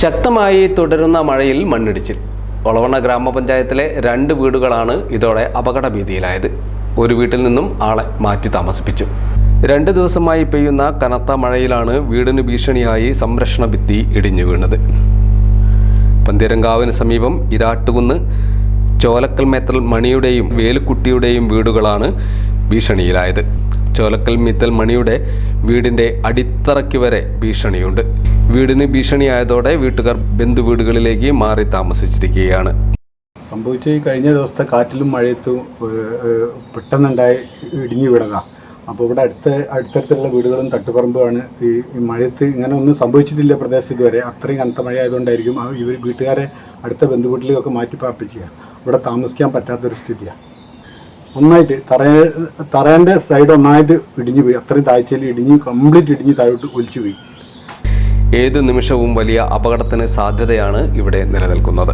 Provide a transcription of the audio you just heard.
ശക്തമായി തുടരുന്ന മഴയിൽ മണ്ണിടിച്ചിൽ. ഒളവണ്ണ ഗ്രാമപഞ്ചായത്തിലെ 2 വീടുകളാണ് ഇതോടെ അപകട ഭീതിയിലായത്. ഒരു വീട്ടിൽ നിന്നും ആളെ മാറ്റി താമസിപ്പിച്ചു. 2 ദിവസമായി പെയ്യുന്ന കനത്ത മഴയിലാണ് വീടിന് ഭീഷണിയായി സംരക്ഷണ ഭിത്തി ഇടിഞ്ഞു വീണത്. പന്തീരങ്കാവിന് സമീപം ഇരാട്ടുകുന്ന് ചോലക്കൽ മേത്തൽ മണിയുടെയും വേലുക്കുട്ടിയുടെയും വീടുകളാണ് ഭീഷണിയിലായത്. ചോലക്കൽ മീത്തൽ മണിയുടെ വീടിൻ്റെ അടിത്തറയ്ക്ക് വരെ ഭീഷണിയുണ്ട്. വീടിന് ഭീഷണിയായതോടെ വീട്ടുകാർ ബന്ധുവീടുകളിലേക്ക് മാറി താമസിച്ചിരിക്കുകയാണ്. സംഭവിച്ച കഴിഞ്ഞ ദിവസത്തെ കാറ്റിലും മഴയത്തും പെട്ടെന്നുണ്ടായി ഇടിഞ്ഞു വീണതാ. അപ്പോൾ ഇവിടെ അടുത്തടുത്തുള്ള വീടുകളും തട്ടുപറമ്പുമാണ്. ഈ മഴയത്ത് ഇങ്ങനെ ഒന്നും സംഭവിച്ചിട്ടില്ല പ്രദേശത്ത് ഇതുവരെ. അത്രയും കനത്ത മഴ ആയതുകൊണ്ടായിരിക്കും ഇവർ വീട്ടുകാരെ അടുത്ത ബന്ധുവീട്ടിലേക്കൊക്കെ മാറ്റി പാർപ്പിക്കുക. ഇവിടെ താമസിക്കാൻ പറ്റാത്തൊരു സ്ഥിതിയാണ്. ഒന്നായിട്ട് തറേൻ്റെ സൈഡ് ഒന്നായിട്ട് ഇടിഞ്ഞു പോയി. അത്രയും താഴ്ചയിൽ കംപ്ലീറ്റ് ഇടിഞ്ഞ് താഴോട്ട് ഒലിച്ചു പോയി. ഏത് നിമിഷവും വലിയ അപകടത്തിന് സാധ്യതയാണ് ഇവിടെ നിലനിൽക്കുന്നത്.